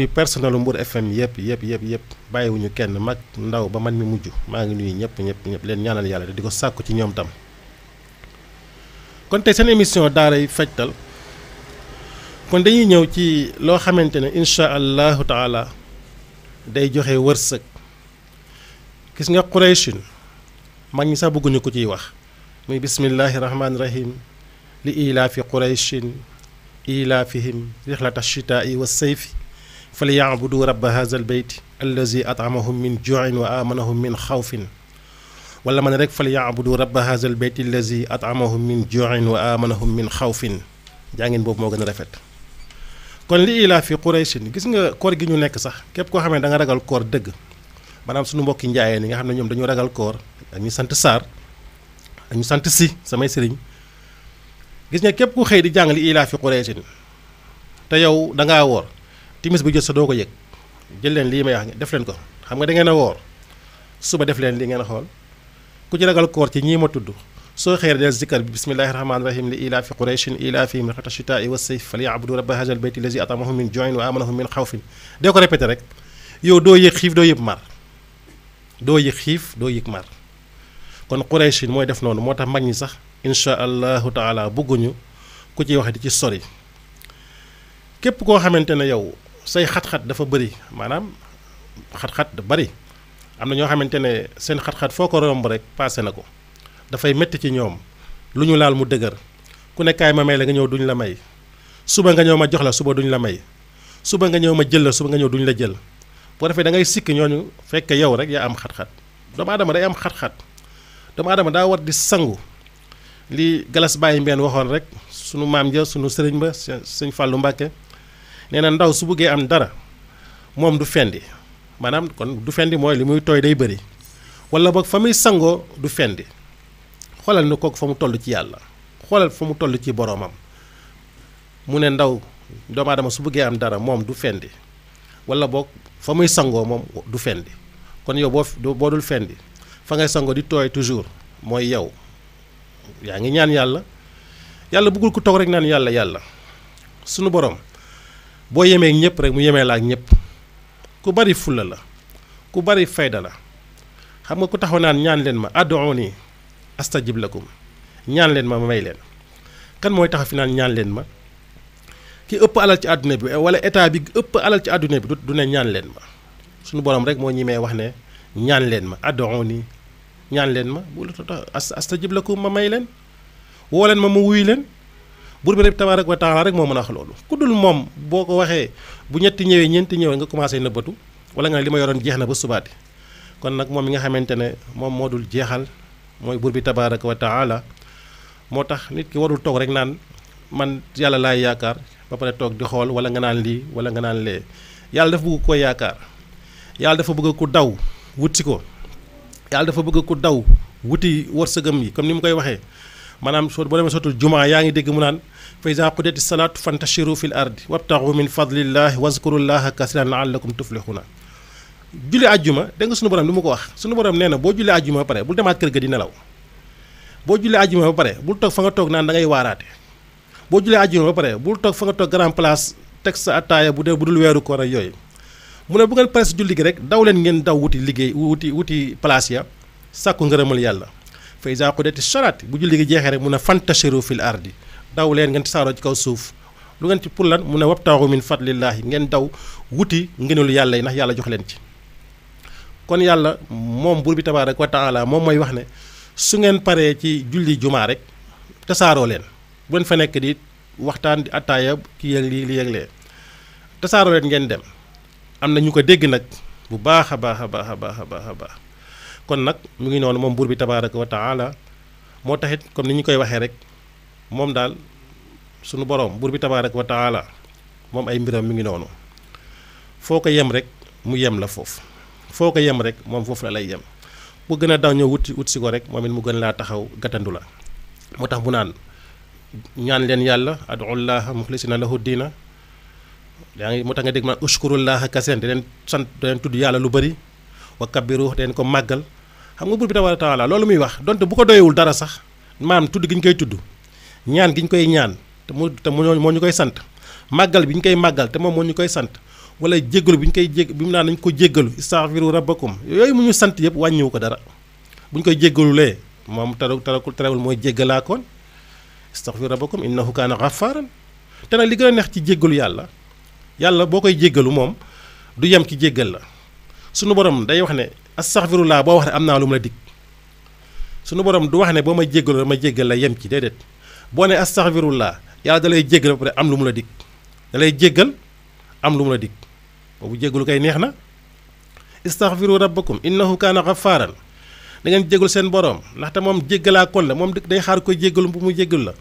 personnelu Mbour FM yëpp bàyyiwuñu kenn mag ndaw ba man mi mujj maa ngi nuyu ñëpp leen ñaanal yàlla di ko sàkku ci ñoom tam. kon tey seen émission daaray Fajtal kon dañuy ñëw ci loo xamante ne incha allahu taala day joxe wërsëg. gis nga Qurayshin mag ñi sax bëgguñu ko ciy wax muy bismillahi rahmaani rahim li ilaafi Qurayshin ilaafihim rixlata shitaa'i wa sayfi falyabudu rabba haza albayt allazi at'amahum min ju'in wa amanahum min xawfin wala ma ne rek falyabudu rabba haza albayt allazi at'amahum min ju'in wa amanahum min xawfin jàngin boobu moo gën a rafet. kon li ilaafi Qurayshin gis nga koor gi ñu nekk sax képp koo xam ne da nga ragal koor dëgg maanaam suñu mbokki njaayeen yi nga xam ne ñoom dañu ragal koor ak ñu sant Sarr ak ñu sant Si samay sëriñ gis nga képp ku xëy di jàng li ilaafi Qurayshin te yow da ngaa woor timis bu jot sa doo ko yëg jël leen lii may wax def leen ko xam nga da ngeen a woor suba def leen li ngeen a xool ku ci ragal koor ci ñii ma tudd soo xëyee del zikkar bi bismillahi rahmaani rahim li ilaafi Qurayshin ilaafihim rixlata shitaa'i wa sayf falyabudu rabba haazal bayti allazi at'amahum min ju'in wa aamanahum min xawfin dee ko répété rek yow doo yëg xiif doo yëg mar doo yëg xiif doo yëg mar kon Qurayshin mooy def noonu moo tax mag ñi sax incha allahu taala bëgguñu ku ciy wax di ci sori képp koo xamante ne yow say xat-xat dafa bëri maanaam xat-xat da bëri am na ñoo xamante ne seen xat-xat foo ko romb rek passé na ko dafay métti ci ñoom lu ñu laal mu dëgër ku ne kaay ma may la nga ñëw duñ la may suba nga ñëw ma jox la suba duñ la may suba nga ñëw ma jël la suba nga ñëw duñ la jël boo defee da ngay sikk ñooñu fekk yow rek yaa am xat-xat doomu aadama day am xat-xat doomu aadama daa war di sangu li Galas Baye Mbène waxoon rek sunu maam ja sunu sëriñ ba sëñ Fallou Mbacke nee na ndaw su buggee am dara moom du fendi maanaam kon du fendi mooy li muy tooy day bëri wala boog fa muy sangoo du fendi xoolal ni kooku fa mu toll ci yàlla xoolal fa mu toll ci boroomam mu ne ndaw doomu aadama su buggee am dara moom du fendi wala boog fa muy sangoo moom du fendi kon yow boo dul fendi fa ngay sangoo di tooy toujours mooy yow yaa ngi ñaan yàlla bëggul ku toog rek naan yàlla sunu borom boo yemee ñëpp rek mu yemee la ak ñëpp ku bari fulla la ku bari fayda la xam nga ku taxaw naan ñaan leen ma ad'uuni astajib lakum ñaan leen ma may leen kan mooy taxaw fi naan ñaan leen ma ki ëpp alal ci àdduna bi wala état bi ëpp alal ci àdduna bi du ne ñaan leen ma suñu borom rek moo ñimee wax ne ñaan leen ma ad'uuni ñaan leen ma bu tax astajib lakum ma may leen woo leen ma wuy leen buur bi rek tabaaraka wa taala rek moo mën a wax loolu ku dul moom boo ko waxee bu ñetti ñëwee ñeenti ñëwee nga commencé nëbbatu wala nga li ma yoroon jeex na ba subaati kon nag moom mi nga xamante ne moom moo dul jeexal mooy buur bi tabaaraka wa taala moo tax nit ki warul toog rek naan man yàlla laay yaakaar ba pare toog di xool wala nga naan lii wala nga naan lee yàlla dafa bëgg ko yaakaar yàlla dafa bëgg ku daw wuti ko yàlla dafa bëgg ku daw wuti wërsëgam yi comme ni mu koy waxee maanaam soo boo demee sotul jumaa yaa ngi dégg mu naan fa iza qudiyati salaatu fantashiru fil ardi wabtaxu min fadlillahi wazkurullaha kasiran laallakum tuflixuna julli àjjuma dégg nga sunu borom li mu ko wax sunu borom nee na boo julli àjjuma ba pare bul demaat kër ga di nelaw boo julli àjjuma ba pare bul toog fa nga toog naan da ngay waaraate boo julli àjjuma ba pare bul toog fa nga toog grand place teg sa attaaya bu dul weeru koor ak yooyu mu ne bu ngeen pare si julli gi rek daw leen ngeen daw wuti liggéey wuti place ya sàkku ngërëmal yàlla fa iza qudiyati salaat bu julli gi jeexee rek mu ne fantashiru fil ardi daw leen ngeen tasaaroo ci kaw suuf lu ngeen ci pour lan mu ne wabtaxu min fadlillahi ngeen daw wuti ngëneelu yàlla yi ndax yàlla jox leen ci kon yàlla moom buur bi tabaaraka wa taala moom mooy wax ne su ngeen paree ci julli jumaa rek tasaaroo leen bu leen fa nekk di waxtaan di attaaya ki yëg lii li yëglee tasaaroo leen ngeen dem am na ñu ko dégg nag bu baax a baax a baax a baax a baax a baax kon nag mu ngi noonu moom buur bi tabaaraka wa taala moo taxit comme ni ñu koy waxee rek moom daal sunu borom buur bi tabaaraka wa taala moom ay mbiram mi ngi noonu foo ko yem rek mu yem la foofu foo ko yem rek moom foofu la lay yem bu gën a daw ñëw wut si ko rek moom it mu gën laa taxaw gàttandu la moo tax bu naan ñaan leen yàlla adullaha muxlisina lahu diina yaa ngi moo tax nga dégg man ushkurullaha kasiran di leen sant di leen tudd yàlla lu bëri wa kabbiru di leen ko màggal xam nga buur bi tabaaraka wa taala loolu muy wax donte bu ko doyewul dara sax maam tudd gi ñu koy tudd ñaan gi ñu koy ñaan te moo ñu koy sant màggal bi ñu koy màggal te moom moo ñu koy sant wala jéggalu bi ñu koy bi mu naan nañ ko jéggalu istaghfiru rabbakum yooyu mu ñu sant yëpp wàññiwu ko dara bu ñu koy jéggalulee moom terewul mooy jéggalaakoon istaghfiru rabbakum innahu kaana ghaffaran te nag li gën a neex ci jéggalu yàlla boo koy jéggalu moom du yem ci jéggal la sunu borom day wax ne astaghfirullah boo wax ne am naa lu mu la dig sunu borom du wax ne boo ma jéggalu dama jéggal la yem ci déedéet boo ne astaghfirullah yàlla da lay jéggal ba pare am lu mu la dig da lay jéggal am lu mu la dig boobu jéggalu kay neex na istaghfiru rabbakum innahu kaana ghaffaran da ngeen jéggalu seen borom ndaxte moom jéggalaa kon la moom day xaar koy jéggalu bu mu jéggalu la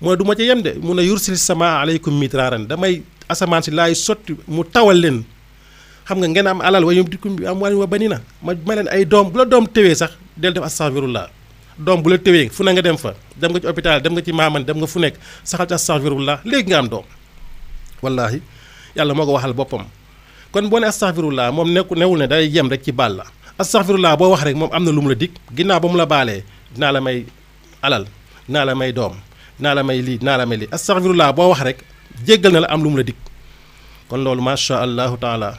mu ne du ma ca yem de mun a yursil sama aleykum midraaran damay asamaan si laay sotti mu tawal leen xam nga ngeen am alal wa yumdikum bi amwaalin wa baniina ma leen ay doom bu la doom tewee sax del def astaghfirullah doom bu la tewee fu na nga dem fa dem nga ci hôpital dem nga ci maaman dem nga fu nekk saxal ci astaghfirullah léegi nga am doom wallahi yàlla moo ko waxal boppam kon boo ne astaghfirullah moom newul ne day yem rek ci baal la astaghfirullah boo wax rek moom am na lu mu la dig ginnaaw ba mu la baalee dinaa la may alal dinaa la may doom dinaa la may lii dinaa la may lii astaghfirullah boo wax rek jéggal na la am lu mu la dig kon loolu macha allahu taala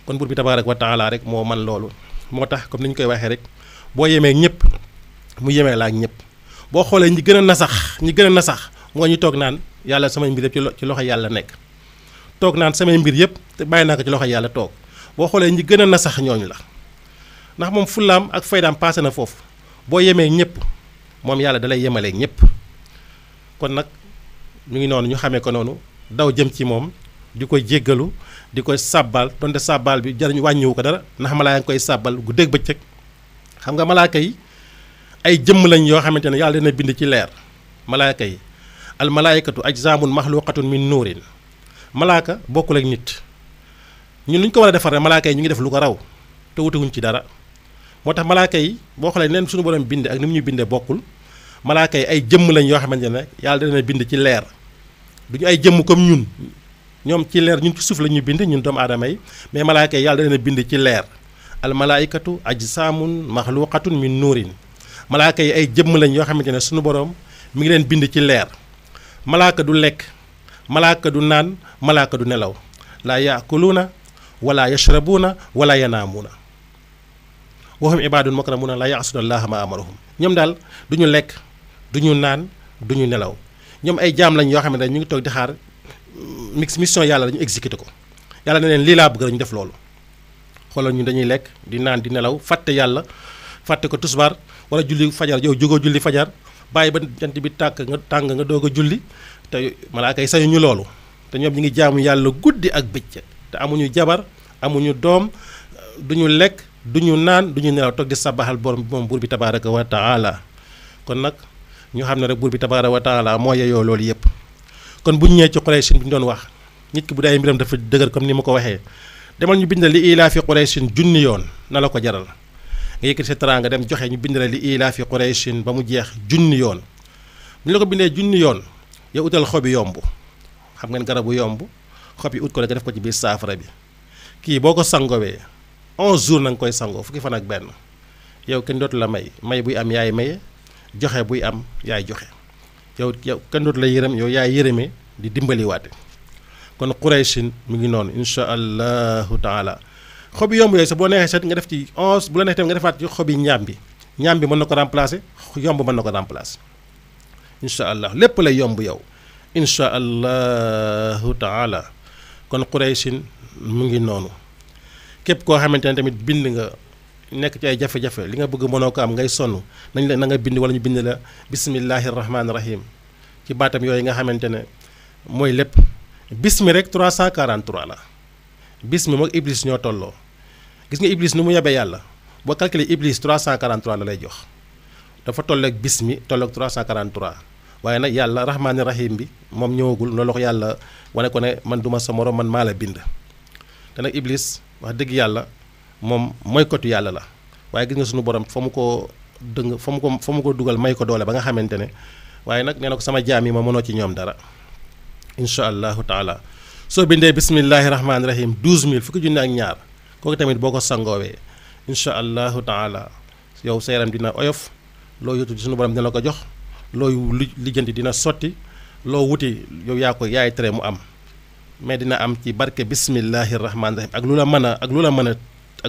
kon buur bi tabaaraka wa taala rek moo man loolu moo tax comme ni ñu koy waxee rek boo yemee ñëpp mu yemee la ak ñëpp boo xoolee ñi gën a nasax moo ñu toog naan yàlla samay mbir yëpp ci loxo yàlla nekk toog naan samay mbir yëpp te bàyyi naa ko ci loxo yàlla toog boo xoolee ñi gën a nasax ñooñu la ndax moom fullaam ak faydaam paase na foofu boo yemee ñëpp moom yàlla dalay yemaleeg ñëpp kon nag ñu ngi noonu ñu xamee ko noonu daw jëm ci moom di koy jéggalu di koy sàbbal donte sàbbal bi jariñ wàññiwu ko dara ndax malaaka ngi koy sàbbal guddeeg bëccëg xam nga malaaka yi ay jëmm lañ yoo xamante ne yàlla dina bind ci leer malaaka yi al malaayikatu ajzaamun maxluqatun min nuurin malaaka bokkul ak nit ñun lu ñu ko war a defar rek malaaka yi ñu ngi def lu ko raw te wutewuñ ci dara moo tax malaaka yi boo xoolee neen suñu borom binde ak ni mu ñu bindee bokkul malaaka yi ay jëmm lañ yoo xamante ne yàlla dina bind ci leer duñu ay jëmm comme ñun ñoom ci leer ñun ci suuf la ñuy bind ñun doomu aadama yi mais malaaka yi yàlla dina bind ci leer al malaayikatu ajsaamun maxluqatun min nuurin malaaka yi ay jëmm lañ yoo xamante ne suñu borom mi ngi leen bind ci leer malaaka du lekk malaaka du naan malaaka du nelaw laa yaakuluuna wala yashrabuuna wala yanaamuuna wa hum ibaadun mukramuuna laa yaasuuna llaaha maa amarahum ñoom daal du ñu lekk du ñu naan du ñu nelaw ñoom ay jaam lañ yoo xam ne ñu ngi toog di xaar mission yàlla dañu exécuté ko yàlla ne leen lii laa bëgg rek ñu def loolu xoolal ñu dañuy lekk di naan di nelaw fàtte yàlla fàtte ko tusbaar wala julli fajar yow jógoo julli fajar bàyyi ba jant bi tàng nga doog a julli te malaaka yi sañu ñu loolu te ñoom ñu ngi jaamu yàlla guddi ak bëccëg te amuñu jabar amuñu doom duñu lekk duñu naan duñu nelaw toog di sabaxal borom moom buur bi tabaaraka wa taala kon nag ñu xam ne rek buur bi tabaaraka wa taala moo yeyoo loolu yëpp kon bu ñu ñëwee ci Quraysh bi ñu doon wax nit ki bu dee ay mbiram dafa dëgër comme ni ma ko waxee demal ñu bindal li ilaa fi Quraysh junni yoon na la ko jaral nga yëkkati sa teraanga dem joxe ñu bindal li ilaa fi Quraysh ba mu jeex junni yoon bu ñu la ko bindee junni yoon yow utal xobi yomb xam ngeen garabu yomb xob yi ut ko rek def ko ci biir saafara bi kii boo ko sangowee 11 jours na nga koy sangoo fukki fan ak benn yow kenn dootu la may buy am yaay maye joxe buy am yaay joxe yow kenn dootu la yërëm yow yaay yërëmee di dimbaliwaate kon Qurayshin mu ngi noonu insha allahu taala xobi yomb yooyu sax boo neexee set nga def ci 11 bu la neexee tam nga defaat ci xobi ñaam bi mën na ko remplacer yomb mën na ko remplacer insha allah lépp lay yomb yow insha allahu taala kon Qurayshin mu ngi noonu képp koo xamante ne tamit bind nga nekk ci ay jafe-jafe li nga bëgg mënoo ko am ngay sonn nañ la na nga bind wala ñu bind la bismillahi rahmaani rahim ci baatam yooyu nga xamante ne mooy lépp bismi rek 343 la bismi mook iblis ñoo tolloo gis nga iblis nu mu yebee yàlla boo calculer iblis 343 la lay jox dafa tolloog bismi tolloog 343 waaye nag yàlla rahmaani rahim bi moom ñëwagul loolu wax yàlla wane ko ne man duma sa morom man maa la bind te nag iblis wax dëgg yàlla moom mooy kotu yàlla la waaye gis nga suñu borom fa mu ko dugal may ko doole ba nga xamante ne waaye nag nee na ko sama jaam yi ma mënoo ci ñoom dara insha allahu taala soo bindee bismillahi rahmaani rahim 12000 fukki junne ak ñaar kooku tamit boo ko sangoowee insha allahu taala yow sa yaram dina oyof loo yutu suñu borom dina la ko jox loo lijjanti dina sotti loo wuti yow yaay tere mu am mais dina am ci barke bismillahi rahmaani rahim ak lu la mën a ak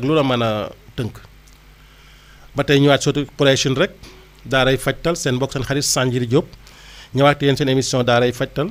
lu la mën a tënk. ba tey ñëwaat surtout prochaine rek daaray fajtal seen mbokk seen xarit Sanjiri Diop ñëwaat yéen seen émission daaray fajtal